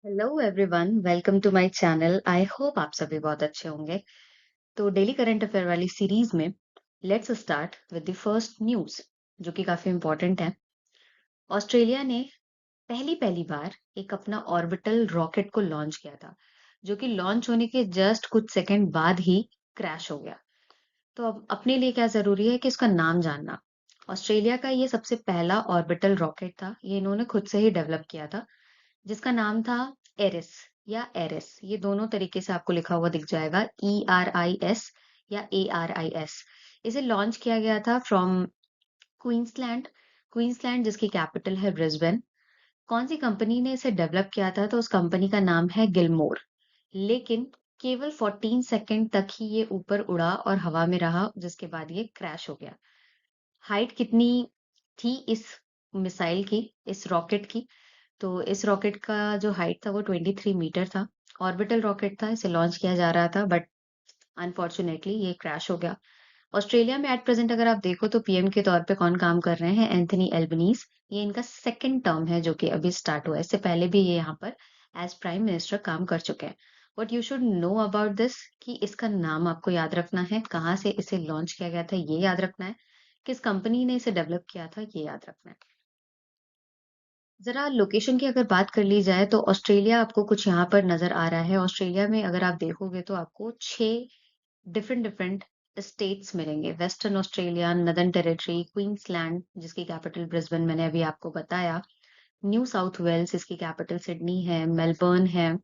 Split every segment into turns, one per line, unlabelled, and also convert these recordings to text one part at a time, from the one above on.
Hello everyone, welcome to my channel. I hope आप सभी बहुत अच्छे होंगे। तो डेली करंट अफेयर वाली सीरीज में let's start with the first news, जो कि काफी इंपॉर्टेंट है। ऑस्ट्रेलिया ने पहली पहली बार एक अपना ऑर्बिटल रॉकेट को लॉन्च किया था, जो कि लॉन्च होने के जस्ट कुछ सेकंड बाद ही क्रैश हो गया। तो अब अपने लिए क्या जरूरी है कि इसका नाम जानना। ऑस्ट्रेलिया का ये सबसे पहला ऑर्बिटल रॉकेट था। ये इन्होंने खुद से ही डेवलप किया था, जिसका नाम था एरिस या एरिस। ये दोनों तरीके से आपको लिखा हुआ दिख जाएगा, ERIS या ARIS। इसे लॉन्च किया गया था फ्रॉम क्वींसलैंड। क्वींसलैंड जिसकी कैपिटल है ब्रिस्बेन। कौन सी कंपनी ने इसे डेवलप किया था? तो उस कंपनी का नाम है गिलमोर। लेकिन केवल 14 सेकंड तक ही ये ऊपर उड़ा और हवा में रहा, जिसके बाद ये क्रैश हो गया। हाइट कितनी थी इस मिसाइल की, इस रॉकेट की? तो इस रॉकेट का जो हाइट था वो 23 मीटर था। ऑर्बिटल रॉकेट था, इसे लॉन्च किया जा रहा था, बट अनफॉर्चुनेटली ये क्रैश हो गया। ऑस्ट्रेलिया में एट प्रेजेंट अगर आप देखो तो पीएम के तौर पे कौन काम कर रहे हैं? Anthony Albanese. ये इनका सेकंड टर्म है जो कि अभी स्टार्ट हुआ है। इससे पहले भी ये यहाँ पर एज प्राइम मिनिस्टर काम कर चुके हैं। What you should know about this, कि इसका नाम आपको याद रखना है, कहाँ से इसे लॉन्च किया गया था ये याद रखना है, किस कंपनी ने इसे डेवलप किया था ये याद रखना है। ज़रा लोकेशन की अगर बात कर ली जाए तो ऑस्ट्रेलिया आपको कुछ यहाँ पर नज़र आ रहा है। ऑस्ट्रेलिया में अगर आप देखोगे तो आपको 6 डिफरेंट डिफरेंट स्टेट्स मिलेंगे। Western Australia, northern territory, Queensland जिसकी कैपिटल ब्रिस्बेन मैंने अभी आपको बताया, न्यू साउथ वेल्स इसकी कैपिटल सिडनी है, मेलबर्न है,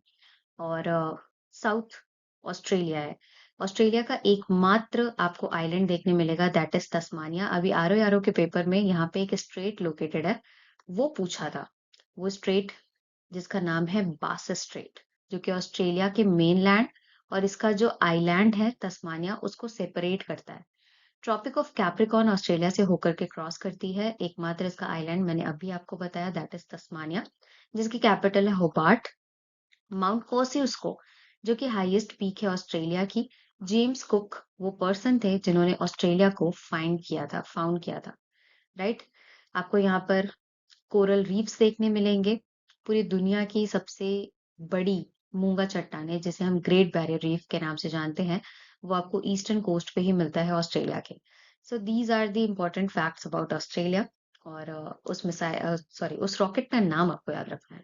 और साउथ ऑस्ट्रेलिया है। ऑस्ट्रेलिया का एकमात्र आपको आइलैंड देखने मिलेगा, दैट इज तस्मानिया। अभी आरो यारो के पेपर में यहाँ पे एक स्ट्रेट लोकेटेड है, वो पूछा था। वो स्ट्रेट जिसका नाम है बास स्ट्रेट, जो कि ऑस्ट्रेलिया के मेनलैंड और इसका जो आइलैंड है तस्मानिया उसको सेपरेट करता है। ट्रॉपिक ऑफ कैप्रिकॉर्न ऑस्ट्रेलिया से होकर के क्रॉस करती है। एकमात्र इसका आइलैंड मैंने अभी आपको बताया, दैट इज तस्मानिया, जिसकी कैपिटल है होबार्ट। माउंट कोसियुस्को जो कि हाईएस्ट पीक है ऑस्ट्रेलिया की। जेम्स कुक वो पर्सन थे जिन्होंने ऑस्ट्रेलिया को फाउंड किया था, राइट। आपको यहाँ पर कोरल रीफ्स देखने मिलेंगे। पूरी दुनिया की सबसे बड़ी मूंगा चट्टान है जिसे हम ग्रेट बैरियर रीफ के नाम से जानते हैं, वो आपको ईस्टर्न कोस्ट पे ही मिलता है ऑस्ट्रेलिया के। So these are the important facts about Australia. और उस रॉकेट का नाम आपको याद रखना है।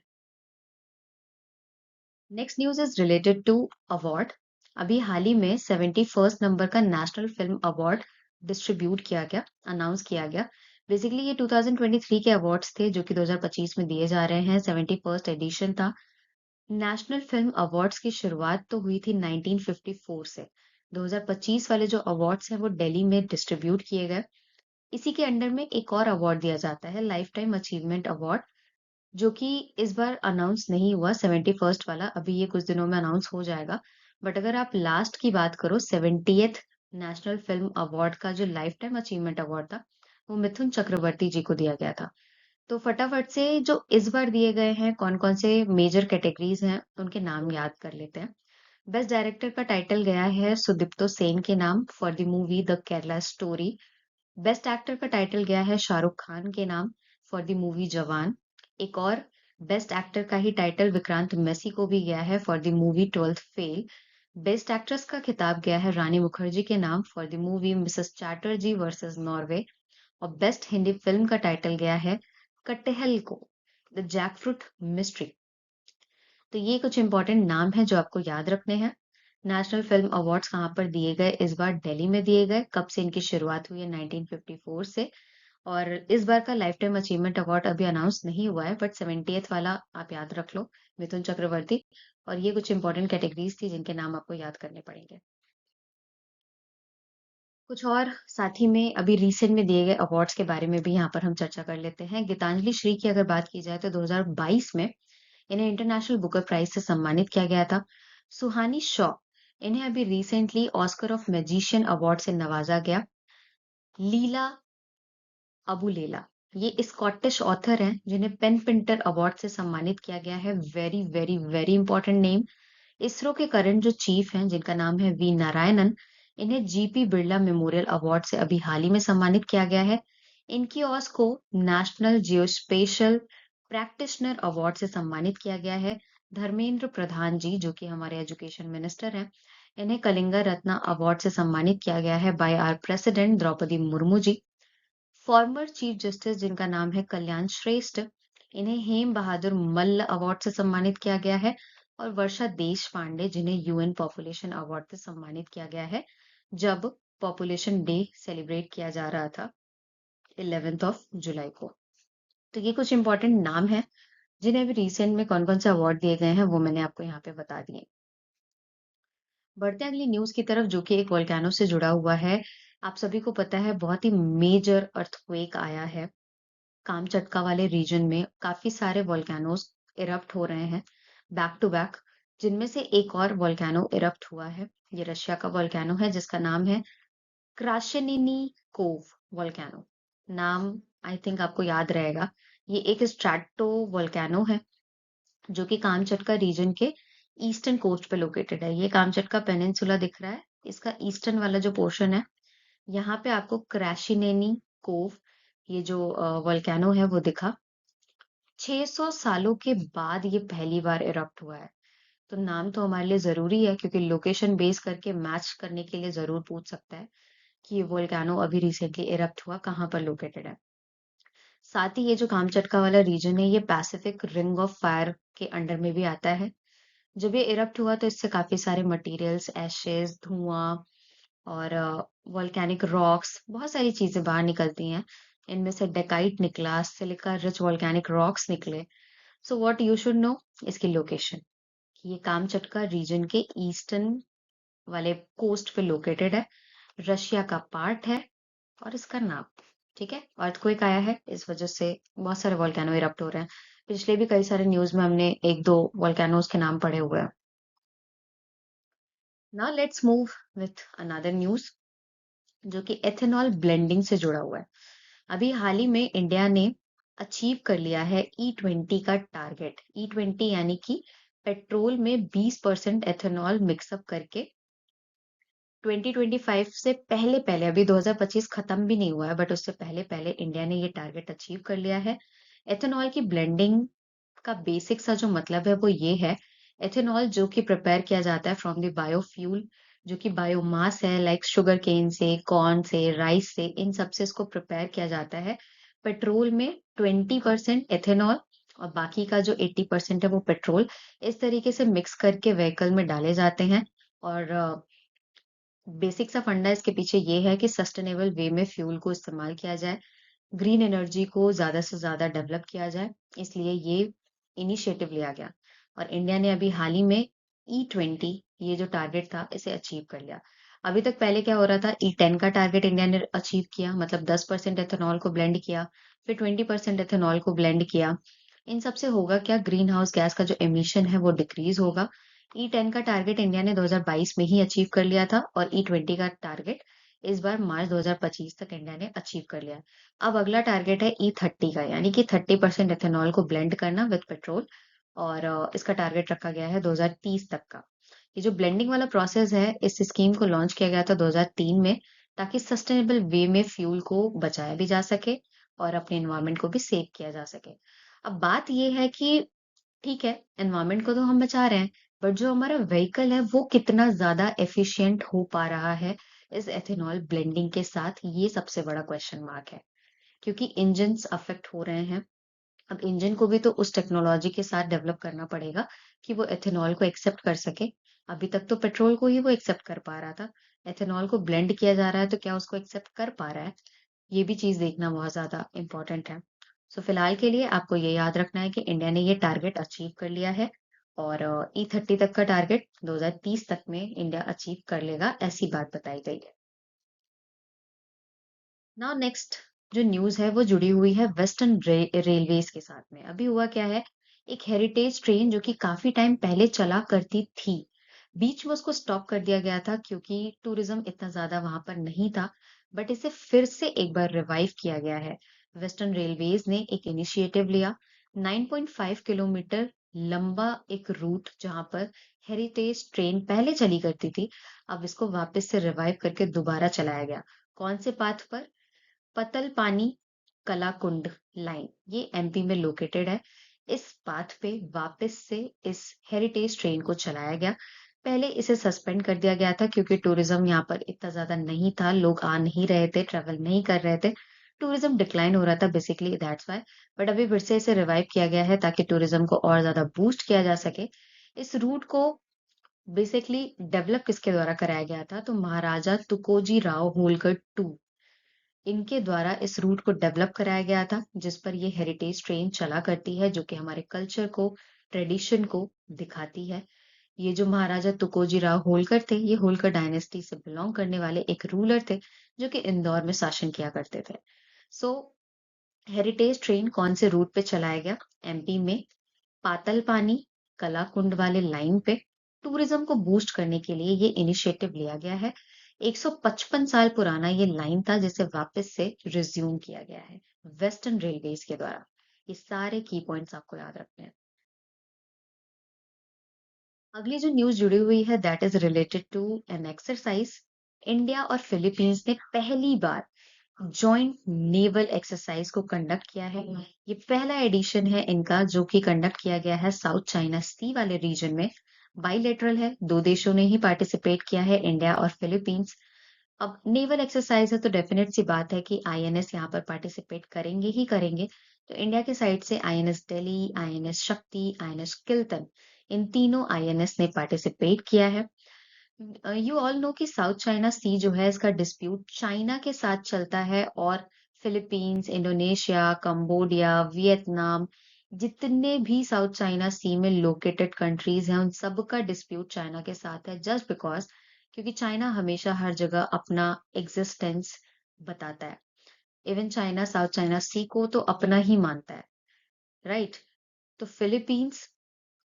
Next news is related to award. अभी हाल ही में 71st नंबर का नेशनल फिल्म अवार्ड डिस्ट्रीब्यूट किया गया, अनाउंस किया गया। बेसिकली ये 2023 के अवार्ड्स थे जो कि 2025 में दिए जा रहे हैं। 71st एडिशन था। नेशनल फिल्म अवार्ड्स की शुरुआत तो हुई थी 1954 से। 2025 वाले जो अवार्ड्स हैं वो दिल्ली में डिस्ट्रीब्यूट किए गए। इसी के अंडर में एक और अवार्ड दिया जाता है, लाइफ टाइम अचीवमेंट अवार्ड, जो कि इस बार अनाउंस नहीं हुआ 71st वाला, अभी ये कुछ दिनों में अनाउंस हो जाएगा। बट अगर आप लास्ट की बात करो, 70th नेशनल फिल्म अवार्ड का जो लाइफ टाइम अचीवमेंट अवार्ड था, वो मिथुन चक्रवर्ती जी को दिया गया था। तो फटाफट से जो इस बार दिए गए हैं, कौन कौन से मेजर कैटेगरीज हैं उनके नाम याद कर लेते हैं। बेस्ट डायरेक्टर का टाइटल गया है सुदीप्तो सेन के नाम for the movie the Kerala story. Best actor का टाइटल गया है शाहरुख खान के नाम फॉर द मूवी जवान। एक और बेस्ट एक्टर का ही टाइटल विक्रांत मैसी को भी गया है for the movie twelfth fail. Best actress का खिताब गया है रानी मुखर्जी के नाम for the movie Mrs Chatterjee versus Norway. और बेस्ट हिंदी फिल्म का टाइटल गया है कटहल को, द जैकफ्रूट मिस्ट्री। तो ये कुछ इंपॉर्टेंट नाम है जो आपको याद रखने हैं। नेशनल फिल्म अवार्ड्स कहाँ पर दिए गए? इस बार दिल्ली में दिए गए। कब से इनकी शुरुआत हुई है? 1954 से। और इस बार का लाइफ टाइम अचीवमेंट अवार्ड अभी अनाउंस नहीं हुआ है, बट 70th वाला आप याद रख लो, मिथुन चक्रवर्ती। और ये कुछ इंपॉर्टेंट कैटेगरीज थी जिनके नाम आपको याद करने पड़ेंगे। कुछ और साथ ही में अभी रिसेंट में दिए गए अवार्ड्स के बारे में भी यहाँ पर हम चर्चा कर लेते हैं। गीतांजलि श्री की अगर बात की जाए तो 2022 में इन्हें इंटरनेशनल बुकर प्राइज से सम्मानित किया गया था। सुहानी शॉ, इन्हें अभी recently Oscar of magician award से नवाजा गया। लीला अबुलेला, ये स्कॉटिश ऑथर हैं जिन्हें पेन पिंटर अवार्ड से सम्मानित किया गया है। Very very very important name. ISRO के करंट जो चीफ हैं जिनका नाम है वी नारायणन, इन्हें जीपी बिरला मेमोरियल अवार्ड से अभी हाल ही में सम्मानित किया गया है। इनकी ओस को नेशनल जियोस्पेशियल प्रैक्टिशनर अवार्ड से सम्मानित किया गया है। धर्मेंद्र प्रधान जी, जो कि हमारे एजुकेशन मिनिस्टर हैं, इन्हें कलिंगा रत्ना अवार्ड से सम्मानित किया गया है by our president Droupadi Murmu ji. Former chief justice जिनका नाम है कल्याण श्रेष्ठ, इन्हें हेम बहादुर मल्ल अवार्ड से सम्मानित किया गया है। और वर्षा देश पांडे जिन्हें यूएन पॉपुलेशन अवार्ड से सम्मानित किया गया है जब पॉपुलेशन डे सेलिब्रेट किया जा रहा था 11th ऑफ जुलाई को। तो ये कुछ इंपॉर्टेंट नाम है जिन्हें अभी रिसेंट में कौन कौन से अवार्ड दिए गए हैं वो मैंने आपको यहाँ पे बता दिए। बढ़ते हैं अगली न्यूज की तरफ जो कि एक वोल्केनो से जुड़ा हुआ है। आप सभी को पता है बहुत ही मेजर अर्थक्वेक आया है कामचटका वाले रीजन में। काफी सारे वोल्केनोज इरप्ट हो रहे हैं बैक टू बैक, जिनमें से एक और वोल्केनो इरप्ट हुआ है। ये रशिया का वोल्केनो है जिसका नाम है क्राशनिनी कोव वोल्केनो। नाम आई थिंक आपको याद रहेगा। ये एक स्ट्रैटो वोल्केनो है जो कि कामचटका रीजन के ईस्टर्न कोस्ट पे लोकेटेड है। ये कामचटका पेनिनसुला दिख रहा है, इसका ईस्टर्न वाला जो पोर्शन है, यहाँ पे आपको क्रैशिनेनी कोव, ये जो वोल्केनो है वो दिखा। 600 सालों के बाद ये पहली बार इरप्ट हुआ है। तो नाम तो हमारे लिए जरूरी है क्योंकि लोकेशन बेस करके मैच करने के लिए जरूर पूछ सकता है कि ये वोल्केनो अभी रिसेंटली इरप्ट हुआ कहाँ पर लोकेटेड है। साथ ही ये जो कामचटका वाला रीजन है ये पैसिफिक रिंग ऑफ फायर के अंडर में भी आता है। जब ये इरप्ट हुआ तो इससे काफी सारे मटेरियल्स, एशेस, धुआं और वोल्केनिक रॉक्स, बहुत सारी चीजें बाहर निकलती हैं। इनमें से डेकाइट निकला, सिलिका रिच वोल्केनिक रॉक्स निकले। So what you should know, इसकी लोकेशन। ये कामचटका रीजन के ईस्टर्न वाले कोस्ट पे लोकेटेड है, रशिया का पार्ट है और इसका नाम, ठीक है। अर्थक्वेक आया है इस वजह से बहुत सारे वोल्केनो इरप्ट हो रहे हैं। पिछले भी कई सारे न्यूज में हमने एक दो वोल्केनोज के नाम पढ़े हुए हैं। Now let's move with another news जो कि एथेनॉल ब्लेंडिंग से जुड़ा हुआ है। अभी हाल ही में इंडिया ने अचीव कर लिया है E20 का टारगेट। E20 यानी कि पेट्रोल में 20% एथेनॉल मिक्सअप करके 2025 से पहले पहले, अभी 2025 खत्म भी नहीं हुआ है बट उससे पहले पहले इंडिया ने ये टारगेट अचीव कर लिया है। एथेनॉल की ब्लेंडिंग का बेसिक सा जो मतलब है वो ये है, एथेनॉल जो कि प्रिपेयर किया जाता है फ्रॉम द बायोफ्यूल, जो कि बायोमास है, लाइक शुगर केन से, कॉर्न से, राइस से, इन सब से इसको प्रिपेयर किया जाता है। पेट्रोल में 20% एथेनॉल और बाकी का जो 80% है वो पेट्रोल, इस तरीके से मिक्स करके व्हीकल में डाले जाते हैं। और बेसिक सा फंडा इसके पीछे ये है कि सस्टेनेबल वे में फ्यूल को इस्तेमाल किया जाए, ग्रीन एनर्जी को ज्यादा से ज्यादा डेवलप किया जाए, इसलिए ये इनिशिएटिव लिया गया। और इंडिया ने अभी हाल ही में E20, ये जो टारगेट था, इसे अचीव कर लिया। अभी तक पहले क्या हो रहा था, E10 का टारगेट इंडिया ने अचीव किया, मतलब 10% एथेनॉल को ब्लेंड किया, फिर 20% एथेनॉल को ब्लेंड किया। इन सब से होगा क्या, ग्रीन हाउस गैस का जो एमिशन है वो डिक्रीज होगा। E10 का टारगेट इंडिया ने 2022 में ही अचीव कर लिया था और E20 का टारगेट इस बार मार्च 2025 तक इंडिया ने अचीव कर लिया। अब अगला टारगेट है E30 का, यानी कि 30% एथेनॉल को ब्लेंड करना विद पेट्रोल। और इसका टारगेट रखा गया है 2030 तक का। ये जो ब्लेंडिंग वाला प्रोसेस है, इस स्कीम को लॉन्च किया गया था 2003 में, ताकि सस्टेनेबल वे में फ्यूल को बचाया भी जा सके और अपने एनवायरनमेंट को भी सेव किया जा सके। अब बात ये है कि ठीक है, एनवायरनमेंट को तो हम बचा रहे हैं, बट जो हमारा व्हीकल है वो कितना ज्यादा एफिशिएंट हो पा रहा है इस एथेनॉल ब्लेंडिंग के साथ, ये सबसे बड़ा क्वेश्चन मार्क है। क्योंकि इंजन्स अफेक्ट हो रहे हैं। अब इंजन को भी तो उस टेक्नोलॉजी के साथ डेवलप करना पड़ेगा कि वो एथेनॉल को एक्सेप्ट कर सके। अभी तक तो पेट्रोल को ही वो एक्सेप्ट कर पा रहा था, एथेनॉल को ब्लेंड किया जा रहा है तो क्या उसको एक्सेप्ट कर पा रहा है, ये भी चीज देखना बहुत ज्यादा इंपॉर्टेंट है। सो फिलहाल के लिए आपको ये याद रखना है कि इंडिया ने ये टारगेट अचीव कर लिया है और E30 तक का टारगेट 2030 तक में इंडिया अचीव कर लेगा, ऐसी बात बताई गई है। नाउ नेक्स्ट जो न्यूज़ है वो जुड़ी हुई है वेस्टर्न रेलवेज के साथ में। अभी हुआ क्या है, एक हेरिटेज ट्रेन जो कि काफी टाइम पहले चला करती थी, बीच में उसको स्टॉप कर दिया गया था क्योंकि टूरिज्म इतना ज्यादा वहां पर नहीं था, बट इसे फिर से एक बार रिवाइव किया गया है। वेस्टर्न रेलवेज ने एक इनिशिएटिव लिया, 9.5 किलोमीटर लंबा एक रूट जहां पर हेरिटेज ट्रेन पहले चली करती थी, अब इसको वापस से रिवाइव करके दोबारा चलाया गया। कौन से पाथ पर, पतलपानी कलाकुंड लाइन, ये एमपी में लोकेटेड है। इस पाथ पे वापस से इस हेरिटेज ट्रेन को चलाया गया। पहले इसे सस्पेंड कर दिया गया था क्योंकि टूरिज्म यहाँ पर इतना ज़्यादा नहीं था, लोग आ नहीं रहे थे, ट्रैवल नहीं कर रहे थे। टूरिज्म डिक्लाइन हो रहा था बेसिकली दैट्स व्हाई। बट अभी फिर से इसे रिवाइव किया गया है ताकि टूरिज्म को और ज़्यादा बूस्ट किया जा सके। इस रूट को बेसिकली डेवलप किसके द्वारा कराया गया था? तो महाराजा तुकोजी राव होलकर टू इनके द्वारा इस रूट को डेवलप कराया गया था, जिस पर ये हेरिटेज ट्रेन चला करती है, जो कि हमारे कल्चर को, ट्रेडिशन को दिखाती है। ये जो महाराजा तुकोजी राव होलकर थे, ये होलकर डायनेस्टी से बिलोंग करने वाले एक रूलर थे, जो कि इंदौर में शासन किया करते थे। सो हेरिटेज ट्रेन कौन से रूट पे चलाया गया? एमपी में पातल पानी कलाकुंड वाले लाइन पे टूरिज्म को बूस्ट करने के लिए ये इनिशिएटिव लिया गया है। 155 साल पुराना ये लाइन था जिसे वापस से रिज्यूम किया गया है वेस्टर्न रेलवेज के द्वारा। ये सारे की पॉइंट्स आपको याद रखने हैं। अगली जो न्यूज जुड़ी हुई है that is related to an exercise. India और फिलीपींस ने पहली बार जॉइंट नेवल एक्सरसाइज को कंडक्ट किया है। ये पहला एडिशन है इनका जो कि कंडक्ट किया गया है साउथ चाइना सी वाले रीजन में। बाइलेटरल है, दो देशों ने ही पार्टिसिपेट किया है, इंडिया और फिलीपींस। अब नेवल एक्सरसाइज है तो डेफिनेट सी बात है कि आईएनएस यहाँ पर पार्टिसिपेट करेंगे ही करेंगे। तो इंडिया के साइड से आईएनएस दिल्ली, आईएनएस शक्ति, आईएनएस किल्टन, इन तीनों आईएनएस ने पार्टिसिपेट किया है। यू ऑल नो कि साउथ चाइना सी जो है इसका डिस्प्यूट चाइना के साथ चलता है और फिलीपींस, इंडोनेशिया, कंबोडिया, वियतनाम, जितने भी साउथ चाइना सी में लोकेटेड कंट्रीज हैं उन सब का डिस्प्यूट चाइना के साथ है जस्ट बिकॉज क्योंकि चाइना हमेशा हर जगह अपना एग्जिस्टेंस बताता है। इवन चाइना साउथ चाइना सी को तो अपना ही मानता है, राइट? तो फिलीपींस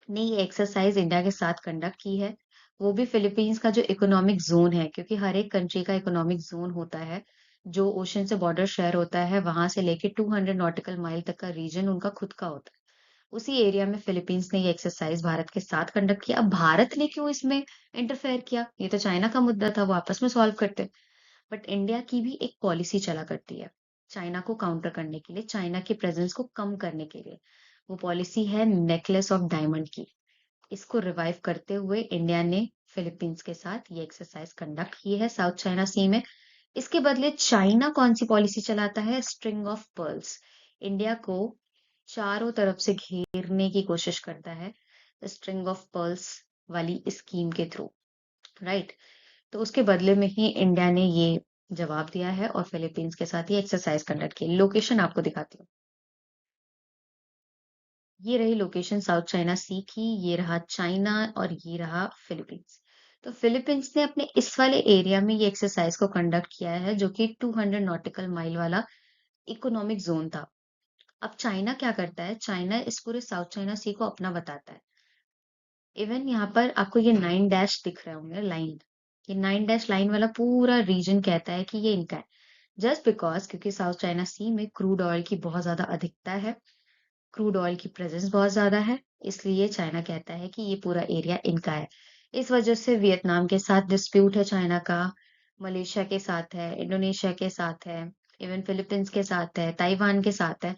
ने ये एक्सरसाइज इंडिया के साथ कंडक्ट की है। वो भी फिलीपींस का जो इकोनॉमिक जोन है, क्योंकि हर एक कंट्री का इकोनॉमिक जोन होता है, जो ओशन से बॉर्डर शेयर होता है, वहां से लेके 200 नॉटिकल माइल तक का रीजन उनका खुद का होता है। उसी एरिया में फिलीपींस ने ये एक्सरसाइज भारत के साथ कंडक्ट किया। अब भारत ने क्यों इसमें इंटरफेयर किया? ये तो चाइना का मुद्दा था, वो आपस में सॉल्व करते। बट इंडिया की भी एक पॉलिसी चला करती है चाइना को काउंटर करने के लिए, चाइना के प्रेजेंस को कम करने के लिए। वो पॉलिसी है नेकलेस ऑफ डायमंड की। इसको रिवाइव करते हुए इंडिया ने फिलीपींस के साथ ये एक्सरसाइज कंडक्ट की है साउथ चाइना सी में। इसके बदले चाइना कौन सी पॉलिसी चलाता है? String of pearls. इंडिया को चारों तरफ से घेरने की कोशिश करता है स्ट्रिंग ऑफ पर्ल्स वाली स्कीम के थ्रू, राइट? तो उसके बदले में ही इंडिया ने ये जवाब दिया है और फिलीपींस के साथ ये एक्सरसाइज कंडक्ट की। लोकेशन आपको दिखाती हूँ। ये रही लोकेशन साउथ चाइना सी की, ये रहा चाइना और ये रहा फिलीपींस। तो फिलीपींस ने अपने इस वाले एरिया में ये एक्सरसाइज को कंडक्ट किया है जो कि 200 नॉटिकल माइल वाला इकोनॉमिक जोन था। अब चाइना क्या करता है? चाइना इस पूरे साउथ चाइना सी को अपना बताता है। इवन यहाँ पर आपको ये 9 डैश दिख रहे होंगे लाइन, ये 9 डैश लाइन वाला पूरा रीजन कहता है कि ये इनका है। जस्ट बिकॉज क्योंकि साउथ चाइना सी में क्रूड ऑयल की बहुत ज्यादा अधिकता है, क्रूड ऑयल की प्रेजेंस बहुत ज्यादा है, इसलिए चाइना कहता है कि ये पूरा एरिया इनका है। इस वजह से वियतनाम के साथ डिस्प्यूट है चाइना का, मलेशिया के साथ है, इंडोनेशिया के साथ है, इवन फिलीपींस के साथ है, ताइवान के साथ है।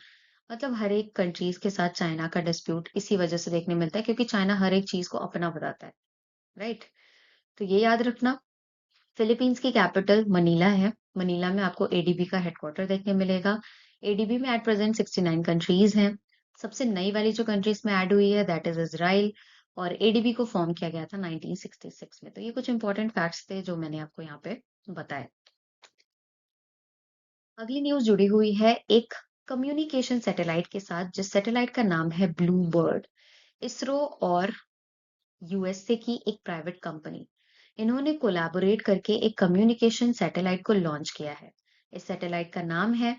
मतलब हर एक कंट्रीज के साथ चाइना का डिस्प्यूट इसी वजह से देखने मिलता है क्योंकि चाइना हर एक चीज को अपना बताता है, राइट? तो ये याद रखना। फिलीपींस की कैपिटल मनीला है। मनीला में आपको एडीबी का हेडक्वार्टर देखने मिलेगा। एडीबी में एट प्रेजेंट 69 कंट्रीज हैं। सबसे नई वाली जो कंट्री इसमें ऐड हुई है दैट इज इजराइल, और एडीबी को फॉर्म किया गया था 1966 में। तो ये कुछ इंपॉर्टेंट फैक्ट्स थे जो मैंने आपको यहाँ पे बताए। अगली न्यूज जुड़ी हुई है एक कम्युनिकेशन सैटेलाइट के साथ, जिस सैटेलाइट का नाम है ब्लू बर्ड। इसरो और यूएसए की एक प्राइवेट कंपनी, इन्होंने कोलैबोरेट करके एक कम्युनिकेशन सैटेलाइट को लॉन्च किया है। इस सैटेलाइट का नाम है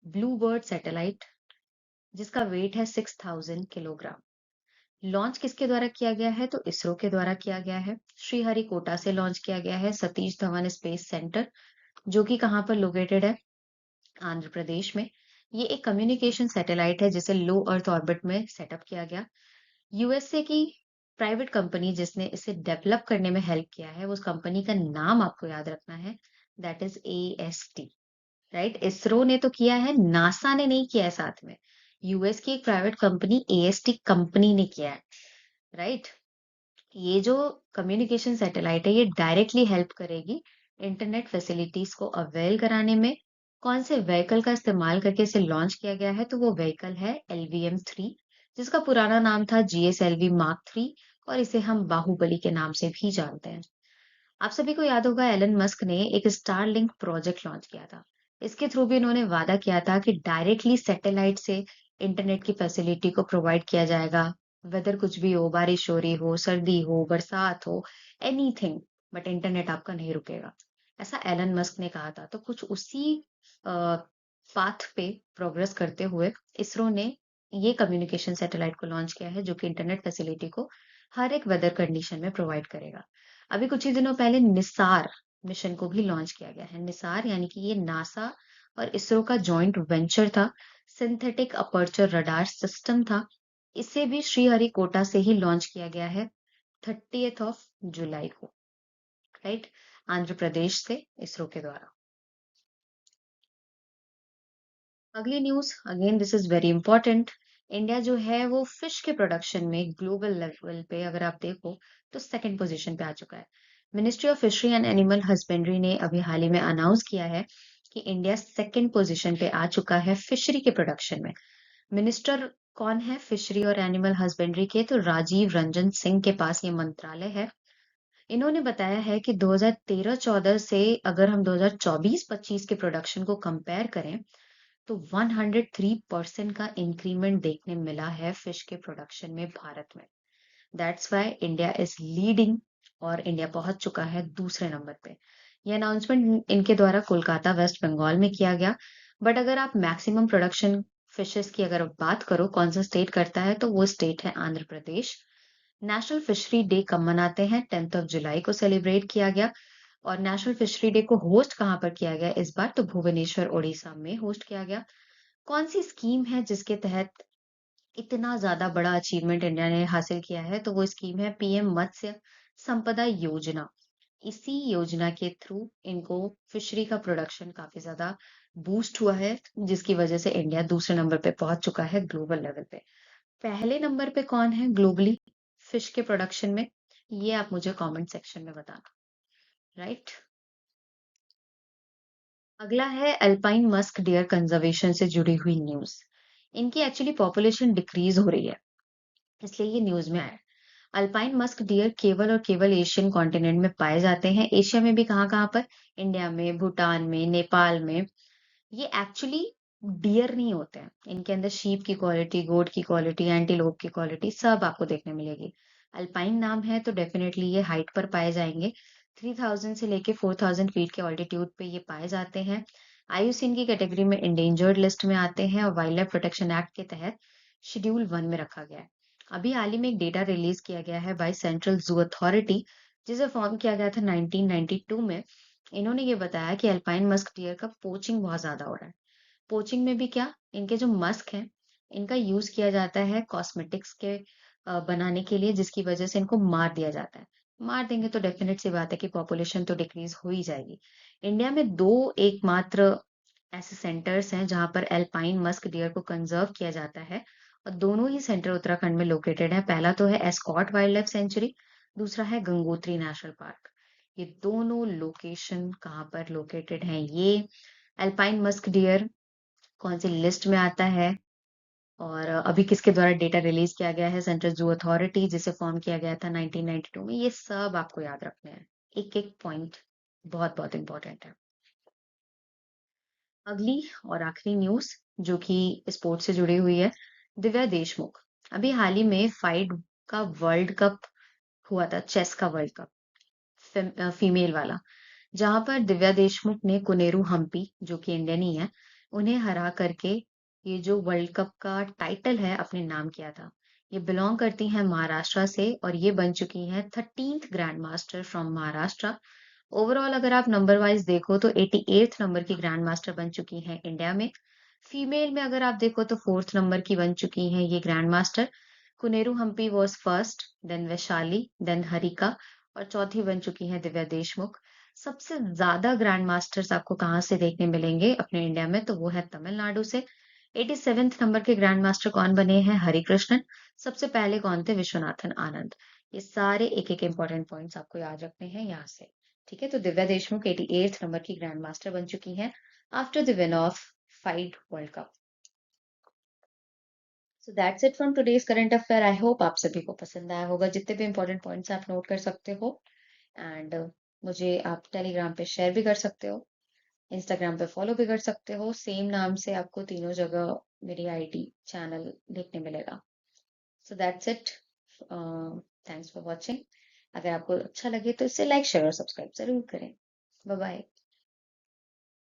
ब्लू बर्ड सैटेलाइट, जिसका वेट है 6000 किलोग्राम। लॉन्च किसके द्वारा किया गया है? तो इसरो के द्वारा किया गया है। श्रीहरिकोटा से लॉन्च किया गया है, सतीश धवन स्पेस सेंटर, जो कि कहाँ पर लोकेटेड है? आंध्र प्रदेश में। ये एक कम्युनिकेशन सैटेलाइट है जिसे लो अर्थ ऑर्बिट में सेटअप किया गया। यूएसए की प्राइवेट कंपनी जिसने इसे डेवलप करने में हेल्प किया है, उस कंपनी का नाम आपको याद रखना है, that is AST, right? ISRO ने तो किया है, नासा ने नहीं किया है साथ में। यूएस की एक प्राइवेट कंपनी एएसटी कंपनी ने किया है, राइट? ये जो कम्युनिकेशन सैटेलाइट है ये डायरेक्टली हेल्प करेगी इंटरनेट फैसिलिटीज को अवेल कराने में। कौन से व्हीकल का इस्तेमाल करके इसे लॉन्च किया गया है? तो वो व्हीकल है LVM-3, जिसका पुराना नाम था GSLV Mark 3, और इसे हम बाहुबली के नाम से भी जानते हैं। आप सभी को याद होगा एलन मस्क ने एक स्टारलिंक प्रोजेक्ट लॉन्च किया था। इसके थ्रू भी उन्होंने वादा किया था कि डायरेक्टली सैटेलाइट से इंटरनेट की फैसिलिटी को प्रोवाइड किया जाएगा। वेदर कुछ भी हो, बारिश हो रही हो, सर्दी हो, बरसात हो, एनीथिंग, बट इंटरनेट आपका नहीं रुकेगा। ऐसा एलन मस्क ने कहा था। तो कुछ उसी पाथ पे प्रोग्रेस करते हुए इसरो ने ये कम्युनिकेशन सैटेलाइट को लॉन्च किया है, जो कि इंटरनेट फैसिलिटी को हर एक वेदर कंडीशन में प्रोवाइड करेगा। अभी कुछ ही दिनों पहले निसार मिशन को भी लॉन्च किया गया है। निसार यानी कि ये नासा और इसरो का जॉइंट वेंचर था। सिंथेटिक अपर्चर रडार सिस्टम था। इसे भी श्रीहरिकोटा से ही लॉन्च किया गया है 30 जुलाई को, राइट, आंध्र प्रदेश से इसरो के द्वारा। अगली news, again this is very important. India जो है वो फिश के प्रोडक्शन में ग्लोबल लेवल पे अगर आप देखो तो सेकंड पोजीशन पे आ चुका है। Ministry of fishery and animal husbandry ने अभी हाल ही में अनाउंस किया है कि इंडिया सेकंड पोजीशन पे आ चुका है फिशरी के प्रोडक्शन में। मिनिस्टर कौन है फिशरी और एनिमल हस्बेंड्री के? तो राजीव रंजन सिंह के पास ये मंत्रालय है। इन्होंने बताया है कि 2013-14 से अगर हम 2024-25 के प्रोडक्शन को कंपेयर करें तो 103% का इंक्रीमेंट देखने मिला है फिश के प्रोडक्शन में भारत में। That's why India is leading, और इंडिया पहुंच चुका है दूसरे नंबर पे। ये अनाउंसमेंट इनके द्वारा कोलकाता वेस्ट बंगाल में किया गया। बट अगर आप मैक्सिमम प्रोडक्शन फिशेस की अगर बात करो कौन सा स्टेट करता है, तो वो स्टेट है Andhra Pradesh. National fishery day कब मनाते हैं? 10 जुलाई को सेलिब्रेट किया गया। और नेशनल फिशरी डे को होस्ट कहाँ पर किया गया इस बार? तो भुवनेश्वर उड़ीसा में होस्ट किया गया। कौन सी स्कीम है जिसके तहत इतना ज्यादा बड़ा अचीवमेंट इंडिया ने हासिल किया है? तो वो स्कीम है पीएम मत्स्य संपदा योजना। इसी योजना के थ्रू इनको फिशरी का प्रोडक्शन काफी ज्यादा बूस्ट हुआ है, जिसकी वजह से इंडिया दूसरे नंबर पे पहुंच चुका है ग्लोबल लेवल पे। पहले नंबर पे कौन है ग्लोबली फिश के प्रोडक्शन में? ये आप मुझे कमेंट सेक्शन में बताना, राइट। अगला है अल्पाइन मस्क डियर कंजर्वेशन से जुड़ी हुई न्यूज। इनकी एक्चुअली पॉपुलेशन डिक्रीज हो रही है, इसलिए ये न्यूज में आया। अल्पाइन मस्क डियर केवल और केवल एशियन कॉन्टिनेंट में पाए जाते हैं। एशिया में भी कहाँ कहाँ पर? इंडिया में, भूटान में, नेपाल में। ये एक्चुअली डियर नहीं होते हैं। इनके अंदर शीप की क्वालिटी, गोट की क्वालिटी, एंटीलोप की क्वालिटी सब आपको देखने मिलेगी। अल्पाइन नाम है तो डेफिनेटली ये हाइट पर पाए जाएंगे। 3000 से लेके 4000 फीट के ऑल्टीट्यूड पे ये पाए जाते हैं। आईयूसीएन की कैटेगरी में इंडेंजर्ड लिस्ट में आते हैं और वाइल्ड लाइफ प्रोटेक्शन एक्ट के तहत शेड्यूल 1 में रखा गया है। अभी हाल ही में एक डेटा रिलीज किया गया है बाय सेंट्रल जू अथॉरिटी, जिसे फॉर्म किया गया था 1992 में। इन्होंने ये बताया कि अल्पाइन मस्क डियर का पोचिंग बहुत ज्यादा हो रहा है। पोचिंग में भी क्या, इनके जो मस्क हैं इनका यूज किया जाता है कॉस्मेटिक्स के बनाने के लिए, जिसकी वजह से इनको मार दिया जाता है। मार देंगे तो डेफिनेट सी बात है कि पॉपुलेशन तो डिक्रीज हो ही जाएगी। इंडिया में दो एकमात्र ऐसे सेंटर्स हैं जहां पर एल्पाइन मस्क डियर को कंजर्व किया जाता है, और दोनों ही सेंटर उत्तराखंड में लोकेटेड है। पहला तो है एस्कॉट वाइल्ड लाइफ सेंचुरी, दूसरा है गंगोत्री नेशनल पार्क। ये दोनों लोकेशन कहाँ पर लोकेटेड हैं? ये एल्पाइन मस्क डियर कौन सी लिस्ट में आता है, और अभी किसके द्वारा डेटा रिलीज किया गया है? सेंट्रल जू अथॉरिटी, जिसे फॉर्म किया गया था 1992 में। ये सब आपको याद रखने हैं, एक एक पॉइंट बहुत बहुत इंपॉर्टेंट है। अगली और आखिरी न्यूज जो कि स्पोर्ट्स से जुड़ी हुई है, दिव्या देशमुख। अभी हाल ही में फाइड का वर्ल्ड कप हुआ था, चेस का वर्ल्ड कप, फीमेल वाला, जहां पर दिव्या देशमुख ने कुनेरू हम्पी, जो कि इंडियन ही है, उन्हें हरा करके ये जो वर्ल्ड कप का टाइटल है अपने नाम किया था। ये बिलोंग करती हैं महाराष्ट्र से और ये बन चुकी हैं 13th grand master from Maharashtra. Overall अगर आप नंबर वाइज देखो तो 88th नंबर की ग्रैंड मास्टर बन चुकी हैं इंडिया में। फीमेल में अगर आप देखो तो 4th नंबर की बन चुकी हैं ये grand master. Koneru Humpy was first, then Vaishali, then Harika, और चौथी बन चुकी हैं दिव्या देशमुख। सबसे ज्यादा ग्रैंड मास्टर्स आपको कहाँ से देखने मिलेंगे अपने इंडिया में? तो वो है तमिलनाडु से। 87th नंबर के ग्रैंड मास्टर कौन बने हैं? हरिकृष्णन। सबसे पहले कौन थे? विश्वनाथन आनंद। ये सारे एक-एक इंपॉर्टेंट पॉइंट्स आपको याद रखने हैं यहाँ से। ठीक है, तो दिव्या देशमुख 88th नंबर की ग्रैंड मास्टर बन चुकी हैं after the win of 5 world cup. So that's it from today's current affair. I hope आप सभी को पसंद आया होगा। जितने भी इंपॉर्टेंट पॉइंट्स आप नोट कर सकते हो एंड मुझे आप टेलीग्राम पे शेयर भी कर सकते हो, इंस्टाग्राम पे फॉलो भी कर सकते हो। सेम नाम से आपको तीनों जगह मेरी आईडी चैनल देखने मिलेगा। So that's it. Thanks for watching. अगर आपको अच्छा लगे तो इसे लाइक शेयर और सब्सक्राइब जरूर करें। Bye bye.